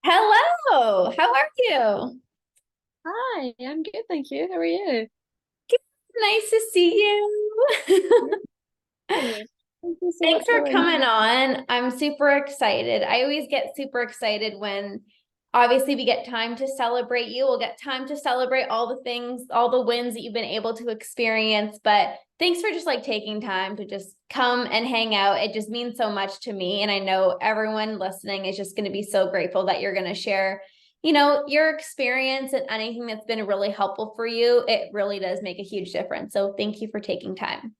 Hello, how are you? Hi, I'm good, thank you. How are you? Nice to see you. Yeah, good. Thank you so Thanks much for for coming inviting. on. I'm super excited. I always get super excited when obviously we get time to celebrate you. We'll get time to celebrate all the things, all the wins that you've been able to experience. But thanks for just like taking time to just come and hang out. It just means so much to me. And I know everyone listening is just going to be so grateful that you're going to share, your experience and anything that's been really helpful for you. It really does make a huge difference. So thank you for taking time.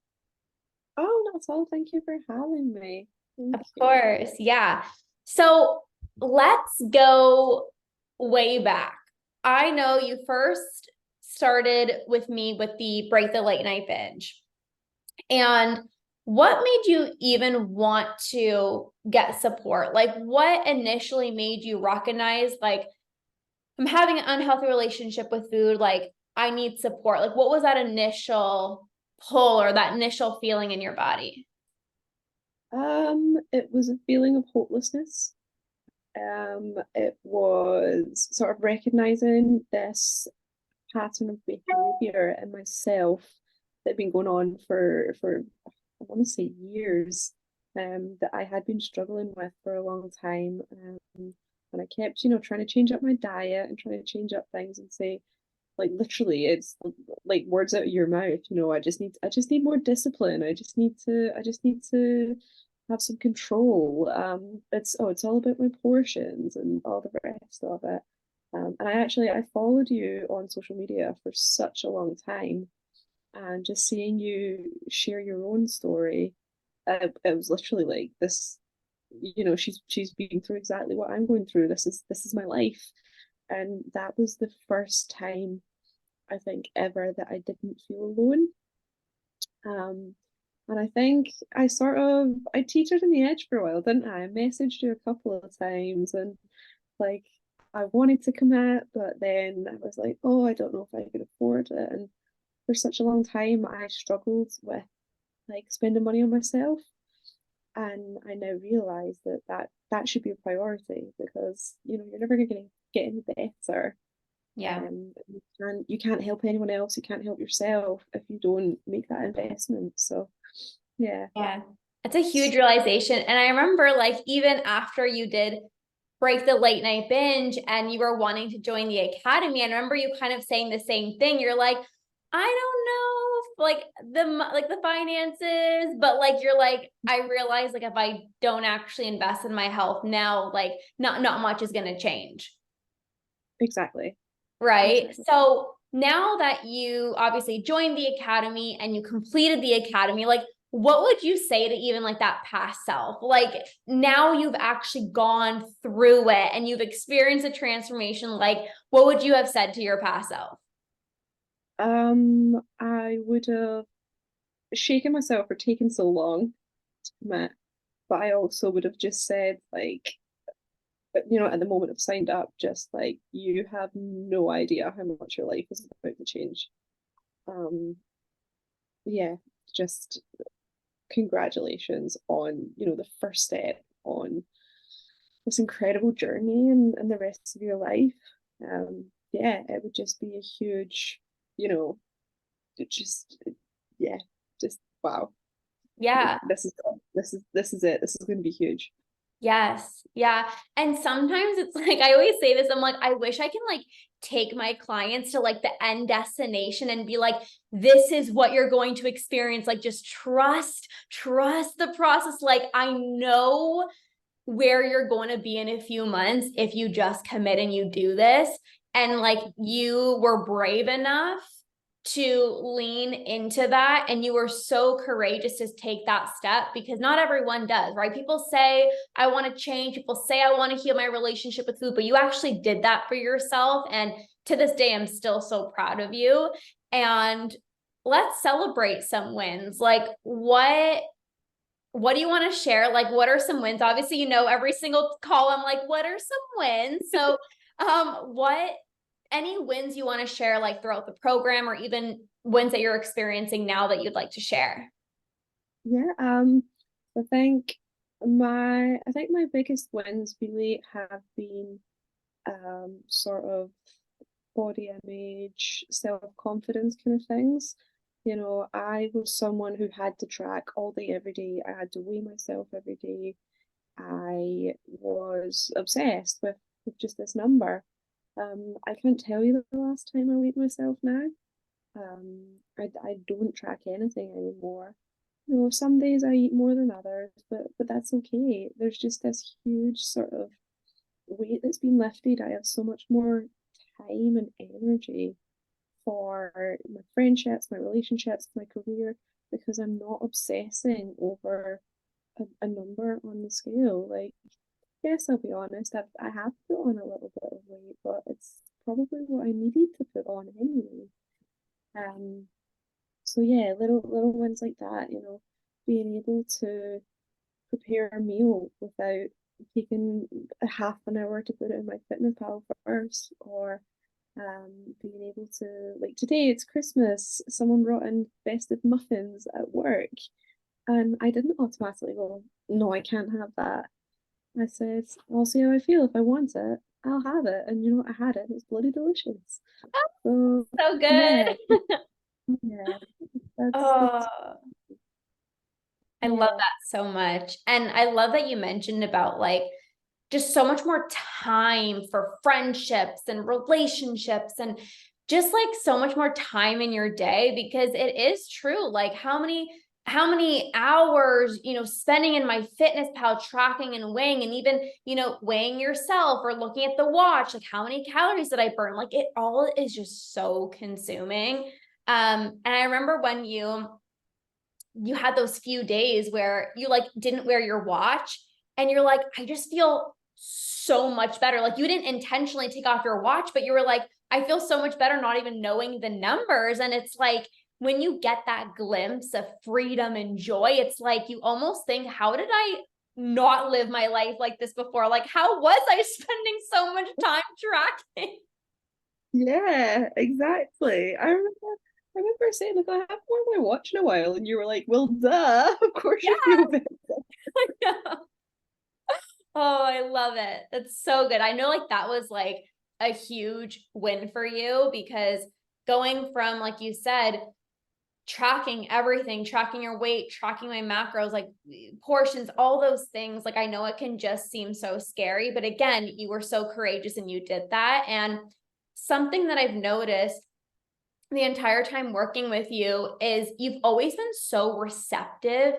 Oh, that's all. Thank you for having me. Of Thank you. course. Yeah. So let's go way back. I know you first started with me with the Break the Late Night Binge. And what made you even want to get support? Like, what initially made you recognize, like, I'm having an unhealthy relationship with food? Like, I need support. Like, what was that initial pull or that initial feeling in your body? It was a feeling of hopelessness. It was sort of recognizing this pattern of behavior in myself that had been going on for I want to say years, that I had been struggling with for a long time. And I kept, trying to change up my diet and trying to change up things and say, like literally, it's like words out of your mouth. I just need more discipline. I just need to have some control. It's all about my portions and all the rest of it. And I followed you on social media for such a long time, and just seeing you share your own story, it was literally like this. She's been through exactly what I'm going through. This is my life, and that was the first time I think ever that I didn't feel alone. Um, and I think I teetered on the edge for a while, didn't I? I messaged you a couple of times, and like I wanted to commit, but then I was like, oh, I don't know if I could afford it. And for such a long time, I struggled with like spending money on myself. And I now realize that should be a priority, because you're never going to get any better. Yeah. You can't help anyone else. You can't help yourself if you don't make that investment. So yeah. Yeah. It's a huge realization. And I remember, like, even after you did break the late night binge and you were wanting to join the academy, I remember you kind of saying the same thing. You're like, I don't know if, like the finances, but like you're like, I realize like if I don't actually invest in my health now, like not much is gonna change. Exactly. Right. Exactly. So now that you obviously joined the academy and you completed the academy, like what would you say to even like that past self? Like now you've actually gone through it and you've experienced a transformation. Like what would you have said to your past self? I would have shaken myself for taking so long to commit, but I also would have just said, like, at the moment I've signed up, just like, you have no idea how much your life is about to change. Um, yeah, just congratulations on, the first step on this incredible journey, and the rest of your life. Yeah, it would just be a huge, you know, it just, yeah, just wow. Yeah. This is it. This is going to be huge. Yes. Yeah. And sometimes it's like, I always say this, I'm like, I wish I can like take my clients to like the end destination and be like, this is what you're going to experience. Like, just trust the process. Like, I know where you're going to be in a few months if you just commit and you do this. And like, you were brave enough to lean into that and you were so courageous to take that step because not everyone does, right? People say I want to change, people say I want to heal my relationship with food, but you actually did that for yourself, and to this day I'm still so proud of you. And let's celebrate some wins. Like what do you want to share? Like what are some wins? Obviously, every single call I'm like, what are some wins? So what any wins you want to share like throughout the program or even wins that you're experiencing now that you'd like to share? Yeah. I think my biggest wins really have been sort of body image, self-confidence kind of things. You know, I was someone who had to track all day, every day. I had to weigh myself every day. I was obsessed with just this number. I can't tell you the last time I weighed myself now. I don't track anything anymore. You know, some days I eat more than others, but that's okay. There's just this huge sort of weight that's been lifted. I have so much more time and energy for my friendships, my relationships, my career, because I'm not obsessing over a number on the scale. Like, yes, I'll be honest, I have put on a little bit of weight, but it's probably what I needed to put on anyway. Um, so yeah, little ones like that, you know, being able to prepare a meal without taking a half an hour to put it in my fitness pal first, or being able to, like today it's Christmas, someone brought in festive muffins at work, and I didn't automatically go, no, I can't have that. I said, I'll see how I feel. If I want it, I'll have it. And you know what? I had it. It was bloody delicious. So So yeah, good. yeah, that's Oh, I love yeah. that so much. And I love that you mentioned about like just so much more time for friendships and relationships and just like so much more time in your day, because it is true. Like how many hours, spending in my fitness pal tracking and weighing, and even, weighing yourself or looking at the watch, like how many calories did I burn? Like it all is just so consuming. And I remember when you had those few days where you like didn't wear your watch and you're like, I just feel so much better. Like you didn't intentionally take off your watch, but you were like, I feel so much better not even knowing the numbers. And it's like when you get that glimpse of freedom and joy, it's like you almost think, how did I not live my life like this before? Like, how was I spending so much time tracking? Yeah, exactly. I remember saying, like, I haven't worn my watch in a while, and you were like, well, duh, of course you feel better. Yeah. Oh, I love it. That's so good. I know like that was like a huge win for you, because going from, like you said, tracking everything, tracking your weight, tracking my macros, like portions, all those things. Like I know it can just seem so scary, but again, you were so courageous and you did that. And something that I've noticed the entire time working with you is you've always been so receptive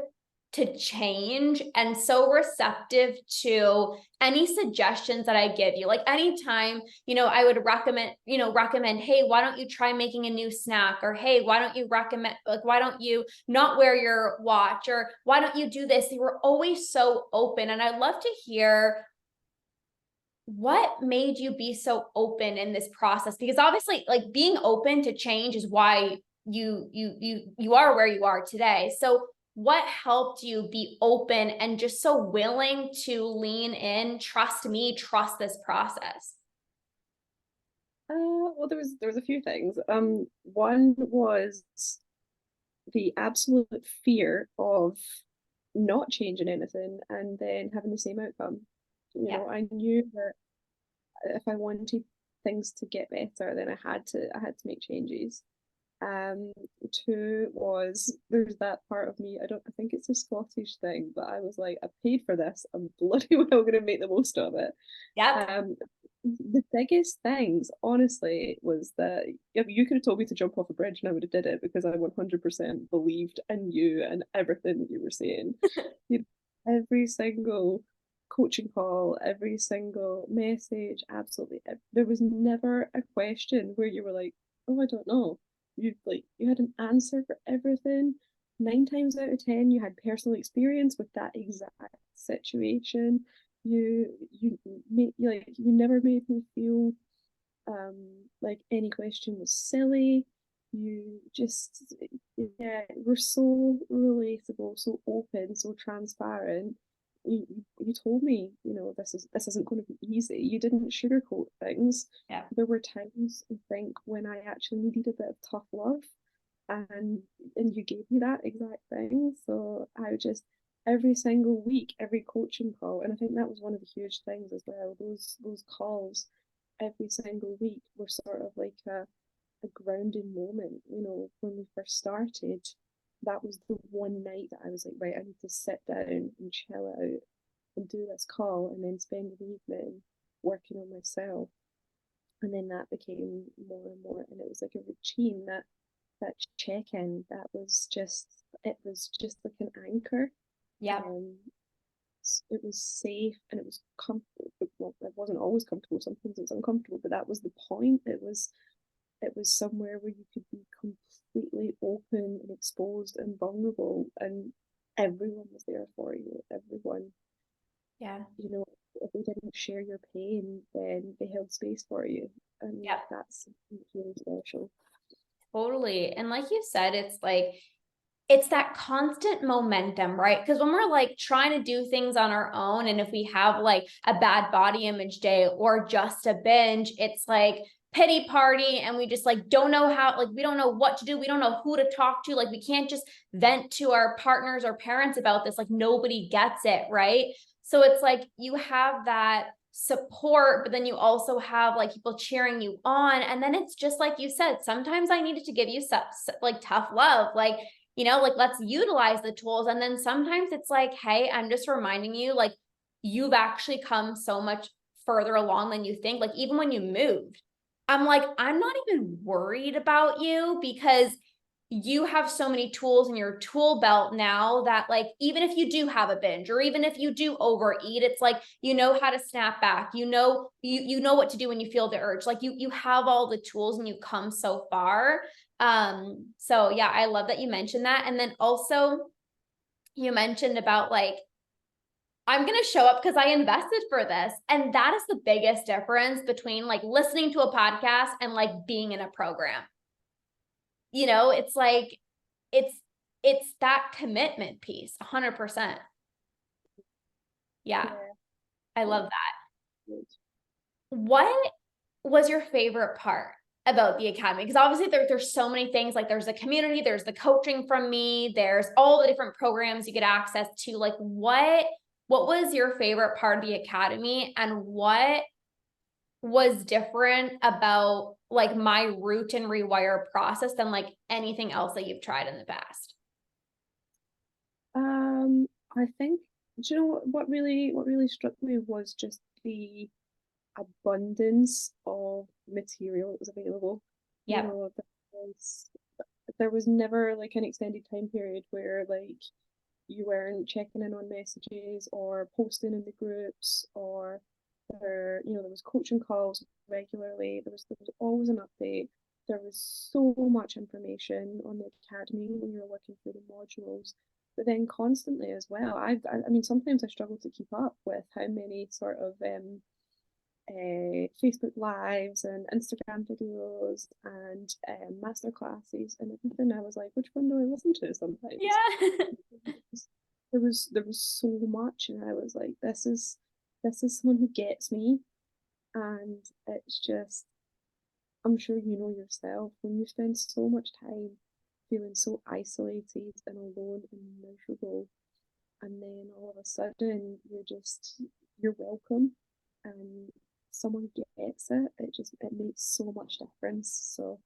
to change and so receptive to any suggestions that I give you. Like anytime, I would recommend, hey, why don't you try making a new snack? Or hey, why don't you recommend, like, why don't you not wear your watch? Or why don't you do this? You were always so open. And I'd love to hear what made you be so open in this process, because obviously like being open to change is why you are where you are today. So what helped you be open and just so willing to lean in, trust me, trust this process? Well, there was a few things. One was the absolute fear of not changing anything and then having the same outcome. You Yeah. know, I knew that if I wanted things to get better, then I had to make changes. Um, Two was, there's that part of me, I think it's a Scottish thing, but I was like, I paid for this, I'm bloody well gonna make the most of it. Yep. Um, the biggest things, honestly, was that you could have told me to jump off a bridge and I would have did it, because I 100% believed in you and everything that you were saying. You every single coaching call, every single message, absolutely. There was never a question where you were like, "Oh, I don't know." You had an answer for everything. 9 times out of 10, you had personal experience with that exact situation. You never made me feel like any question was silly. You just, yeah, were so relatable, so open, so transparent. You told me, this isn't going to be easy. You didn't sugarcoat things. Yeah. There were times, I think, when I actually needed a bit of tough love, and you gave me that exact thing. So I just, every single week, every coaching call, and I think that was one of the huge things as well. Those calls. every single week were sort of like a grounding moment. You know, when we first started, that was the one night that I was like, right, I need to sit down and chill out and do this call and then spend the evening working on myself. And then that became more and more, and it was like a routine, that check-in, that was just, it was just like an anchor. Yeah. um it was safe and it was comfortable. Well, it wasn't always comfortable, sometimes it was uncomfortable, but that was the point. It was somewhere where you could be completely open and exposed and vulnerable, and everyone was there for you. Everyone, Yeah. you know, if they didn't share your pain, then they held space for you, and Yeah. that's really special. Totally. And like you said, it's like, it's that constant momentum, right? Because when we're like trying to do things on our own, and if we have like a bad body image day or just a binge, it's like pity party, and we just like don't know how, like we don't know what to do, we don't know who to talk to, like we can't just vent to our partners or parents about this, like nobody gets it, right? So it's like you have that support, but then you also have like people cheering you on, and then it's just like you said, sometimes I needed to give you like tough love, like, like let's utilize the tools. And then sometimes it's like, hey, I'm just reminding you, like, you've actually come so much further along than you think. Like, even when you moved, I'm like, I'm not even worried about you, because you have so many tools in your tool belt now that, like, even if you do have a binge or even if you do overeat, it's like you know how to snap back, you know what to do when you feel the urge, like you have all the tools and you come so far. So yeah, I love that you mentioned that. And then also you mentioned about like, I'm going to show up because I invested for this. And that is the biggest difference between like listening to a podcast and like being in a program. It's like, it's it's that commitment piece, 100%. Yeah, Yeah, I yeah, love that. good. What was your favorite part about the academy? Because obviously there's so many things, like there's the community, there's the coaching from me, there's all the different programs you get access to. Like what was your favorite part of the academy, and what was different about like my root and rewire process than like anything else that you've tried in the past? I think, do you know what really struck me was just the abundance of material that was available. You Yep. know, was there was never like an extended time period where like you weren't checking in on messages or posting in the groups, or there was coaching calls regularly. There was always an update. There was so much information on the academy when you're working through the modules, but then constantly as well. I mean, sometimes I struggle to keep up with how many sort of Facebook lives and Instagram videos and master classes and everything. I was like, which one do I listen to sometimes? Yeah. There was so much, and I was like, this is someone who gets me. And it's just, I'm sure you know yourself, when you spend so much time feeling so isolated and alone and miserable, and then all of a sudden you're welcome, and someone gets it, it makes so much difference. So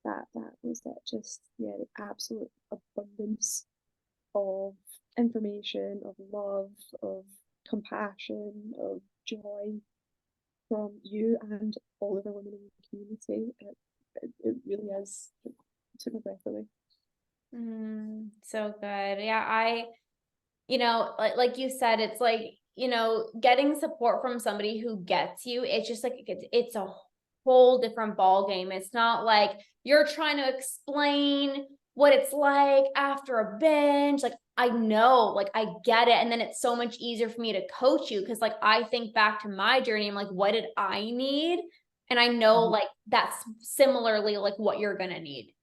that was it. Just, yeah, the absolute abundance of information, of love, of compassion, of joy from you and all of the women in the community. It really is. It took my breath away. So good. Yeah, like you said, it's like, getting support from somebody who gets you, it's just like it's a whole different ball game. It's not like you're trying to explain what it's like after a binge. Like I know, like I get it. And then it's so much easier for me to coach you because like I think back to my journey. I'm like, what did I need? And I know Mhm. like that's similarly like what you're gonna need.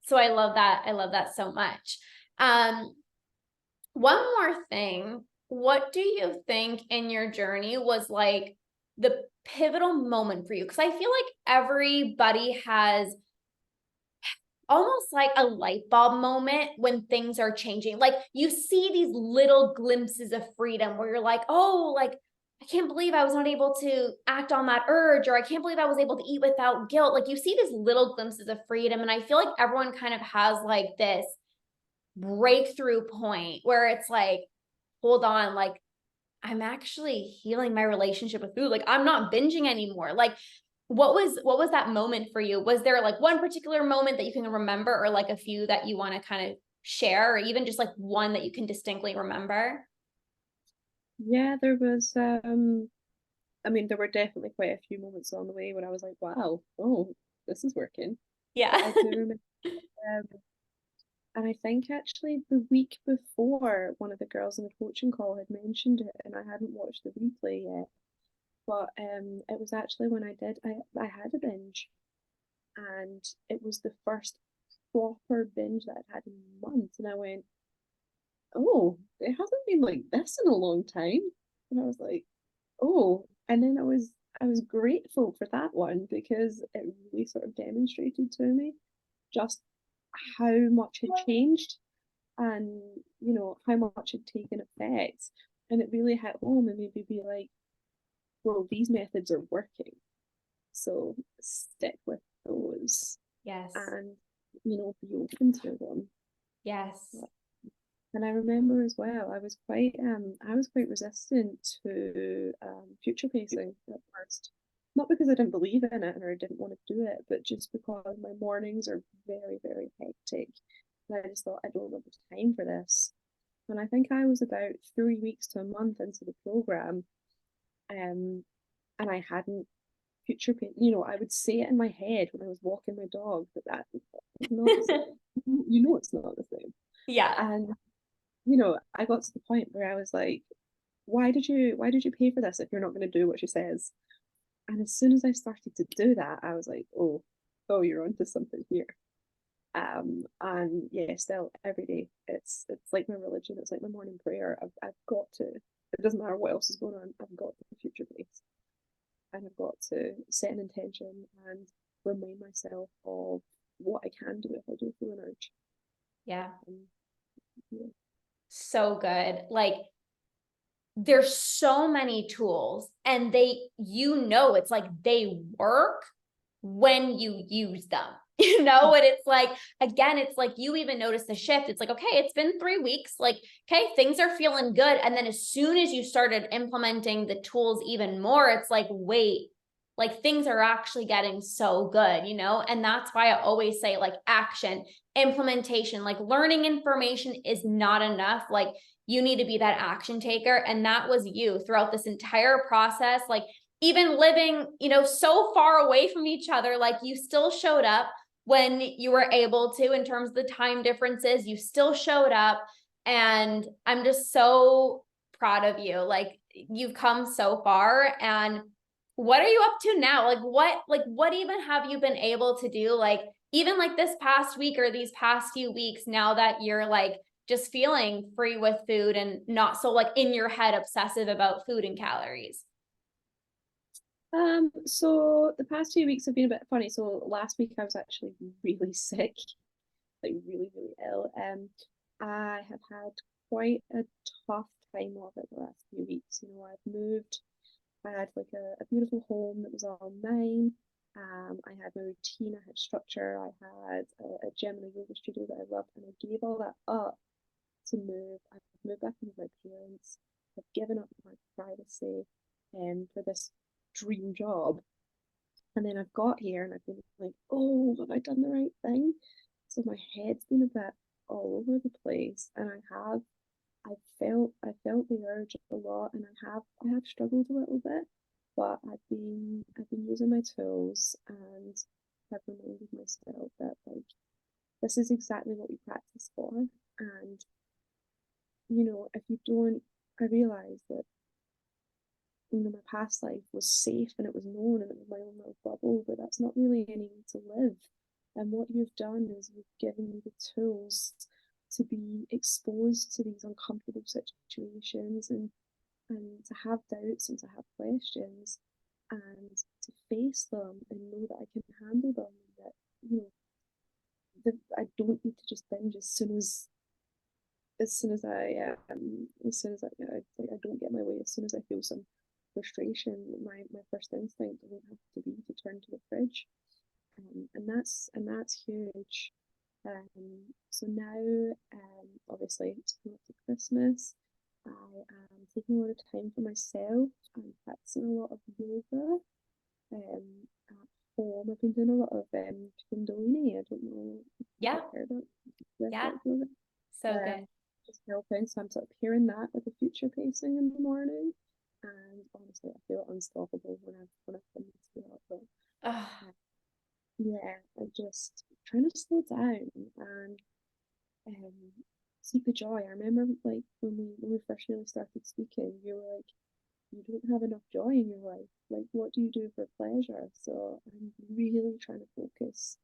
So I love that. I love that so much. Um, one more thing. What do you think in your journey was like the pivotal moment for you? Because I feel like everybody has almost like a light bulb moment when things are changing. Like you see these little glimpses of freedom where you're like, oh, like I can't believe I was not able to act on that urge, or I can't believe I was able to eat without guilt. Like you see these little glimpses of freedom. And I feel like everyone kind of has like this breakthrough point where it's like, hold on, like I'm actually healing my relationship with food. Like I'm not binging anymore. Like what was that moment for you? Was there like one particular moment that you can remember, or like a few that you want to kind of share, or even just like one that you can distinctly remember? Yeah, there was I mean, there were definitely quite a few moments along the way when I was like, wow, oh, this is working. But Yeah. I do remember, and I think actually the week before, one of the girls in the coaching call had mentioned it, and I hadn't watched the replay yet. But it was actually when I had a binge, and it was the first proper binge that I'd had in months, and I went, oh, it hasn't been like this in a long time, and I was like, oh, and then I was grateful for that one because it really sort of demonstrated to me just how much had changed, and how much had taken effect, and it really hit home and made me be like, well, these methods are working, so stick with those, Yes. and be open to them. Yes. And I remember as well, I was quite resistant to future pacing at first. Not because I didn't believe in it or I didn't want to do it, but just because my mornings are very, very hectic. And I just thought, I don't have the time for this. And I think I was about 3 weeks to a month into the program, um, and I hadn't future paced. I would say it in my head when I was walking my dog, but that is not the same. It's not the same. Yeah. And I got to the point where I was like, why did you pay for this if you're not going to do what she says? And as soon as I started to do that, I was like, oh, you're onto something here. And yeah, still every day, it's like my religion. It's like my morning prayer. I've got to. It doesn't matter what else is going on. I've got to future base, and I've got to set an intention and remind myself of what I can do if I do feel an urge. Yeah. Yeah. So good. Like there's so many tools, and it's like they work when you use them. And it's like, again, it's like you even notice the shift. It's like, okay, it's been 3 weeks, like, okay, things are feeling good. And then as soon as you started implementing the tools even more, it's like, wait, like things are actually getting so good. And that's why I always say, like, action, implementation, like learning information is not enough. Like you need to be that action taker. And that was you throughout this entire process. Like even living, so far away from each other, like you still showed up when you were able to. In terms of the time differences, you still showed up. And I'm just so proud of you. Like you've come so far. And what are you up to now? Like what even have you been able to do? Like even like this past week or these past few weeks, now that you're like just feeling free with food and not so like in your head obsessive about food and calories. So the past 2 weeks have been a bit funny. So last week I was actually really sick, like really, really ill. I have had quite a tough time of it the last few weeks. I've moved. I had like a beautiful home that was all mine. I had my routine, I had structure, I had a gym and a yoga studio that I loved, and I gave all that up to move. I've moved back in with my parents. I've given up my privacy for this dream job. And then I've got here and I've been like, oh, have I done the right thing? So my head's been a bit all over the place, and I felt the urge a lot, and I have struggled a little bit, but I've been using my tools, and I've reminded myself that like this is exactly what we practice for. And if you don't, I realize that my past life was safe and it was known and it was my own little bubble, but that's not really any way to live. And what you've done is you've given me the tools to be exposed to these uncomfortable situations, and to have doubts and to have questions and to face them and know that I can handle them, and that that I don't need to just binge as soon as I like I don't get my way, as soon as I feel some frustration, my first instinct would have to be to turn to the fridge, and that's huge. So now, obviously it's coming up to Christmas. I am taking a lot of time for myself. I'm practicing a lot of yoga at home. I've been doing a lot of Kundalini. I don't know if Yeah. you've heard of it. Yeah. Yoga. So good. Just helping. So I'm sort of hearing that with the future pacing in the morning. And honestly, I feel unstoppable when I've been to that. But Oh, yeah, I'm just trying to slow down and um seek the joy. I remember like when we first really started speaking, you were like, you don't have enough joy in your life. Like, what do you do for pleasure? So I'm really trying to focus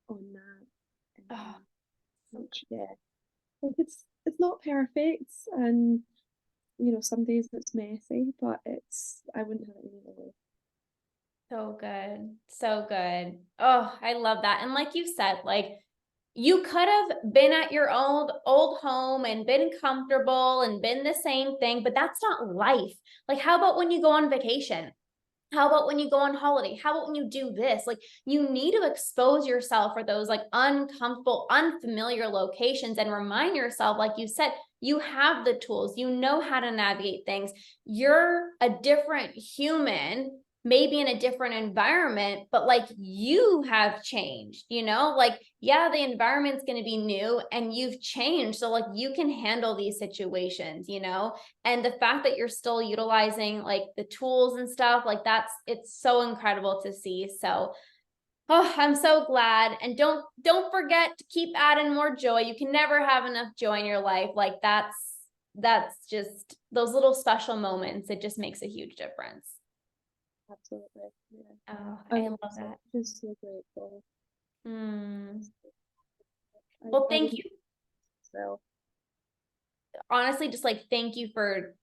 on that. oh, so Which yeah, like it's not perfect, and you know some days it's messy, but it's I wouldn't have it any other way. So good. So good. Oh, I love that. And like you said, like you could have been at your old home and been comfortable and been the same thing, but that's not life. Like, how about when you go on vacation? How about when you go on holiday? How about when you do this? Like, you need to expose yourself for those like uncomfortable, unfamiliar locations and remind yourself, like you said, you have the tools, you know how to navigate things. You're a different human, maybe in a different environment, but like you have changed, like, yeah, the environment's going to be new and you've changed. So, like, you can handle these situations. And the fact that you're still utilizing like the tools and stuff, like it's so incredible to see. So, oh, I'm so glad. And don't forget to keep adding more joy. You can never have enough joy in your life. Like that's just those little special moments. It just makes a huge difference. Absolutely, yeah. Oh, I I'm love that. just so grateful. Mm. I, Well, I thank wouldn't you. so Honestly, just like thank you for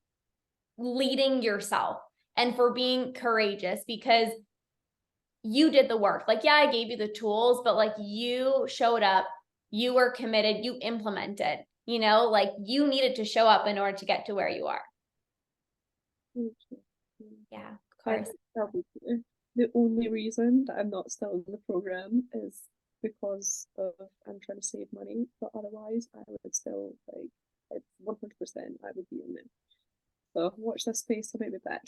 leading yourself and for being courageous, because you did the work. Like, yeah, I gave you the tools, but like you showed up, you were committed, you implemented, like you needed to show up in order to get to where you are. thank you. Yeah, of And course. I'll be clear, the only reason that I'm not still in the program is because of I'm trying to save money, but otherwise I would still like it's 100% I would be in there. So watch this space, I might be back.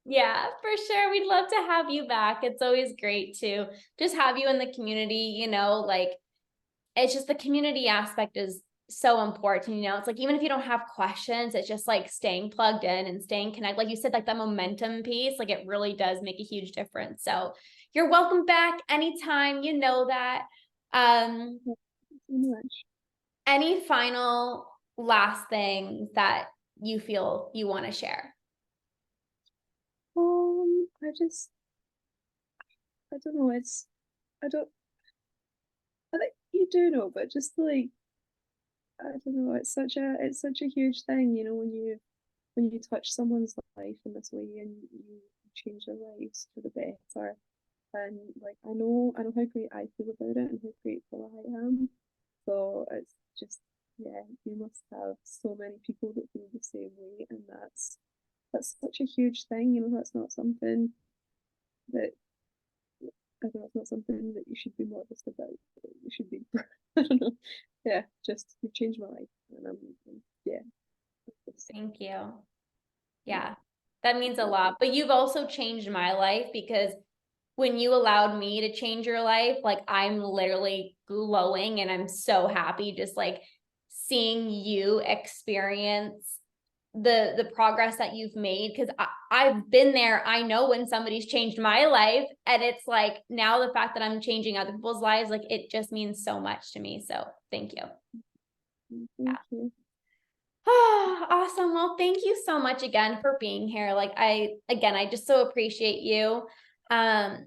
Yeah, for sure. We'd love to have you back. It's always great to just have you in the community, like it's just the community aspect is so important. It's like, even if you don't have questions, it's just like staying plugged in and staying connected. Like you said, like that momentum piece, like it really does make a huge difference. So you're welcome back anytime, that. Um, Thank you so much. any final last things that you feel you want to share? I don't know, I don't I think you do know, but just like I don't know, it's such a huge thing, you know, when you touch someone's life in this way and you change their lives for the better. And like I know how great I feel about it and how grateful I am. So it's just yeah, you must have so many people that feel the same way, and that's such a huge thing. You know, that's not something that I don't know, it's not something that you should be modest about. You should be I don't know. Yeah, just you've changed my life, and yeah, just, Thank you. yeah, Yeah, that means a lot. But you've also changed my life, because when you allowed me to change your life, like I'm literally glowing and I'm so happy just like seeing you experience the progress that you've made, because I've been there. I know when somebody's changed my life, and it's like now the fact that I'm changing other people's lives, like it just means so much to me. So thank you. thank you. Oh, awesome. Well, thank you so much again for being here. Like I just so appreciate you. Um,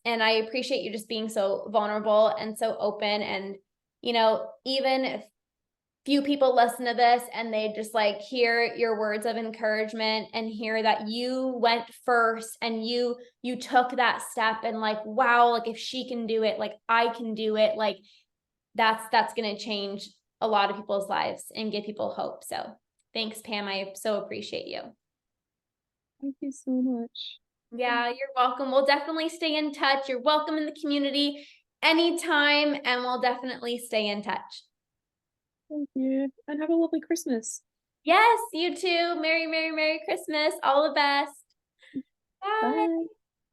and I appreciate you just being so vulnerable and so open. And, even if few people listen to this and they just like hear your words of encouragement and hear that you went first and you took that step, and like, wow, like if she can do it, like I can do it. Like that's going to change a lot of people's lives and give people hope. So thanks, Pam. I so appreciate you. Thank you so much. Yeah, you're welcome. We'll definitely stay in touch. You're welcome in the community anytime, and we'll definitely stay in touch. Thank you. And have a lovely Christmas. Yes, you too. Merry, Merry, Merry Christmas. All the best. Bye. Bye.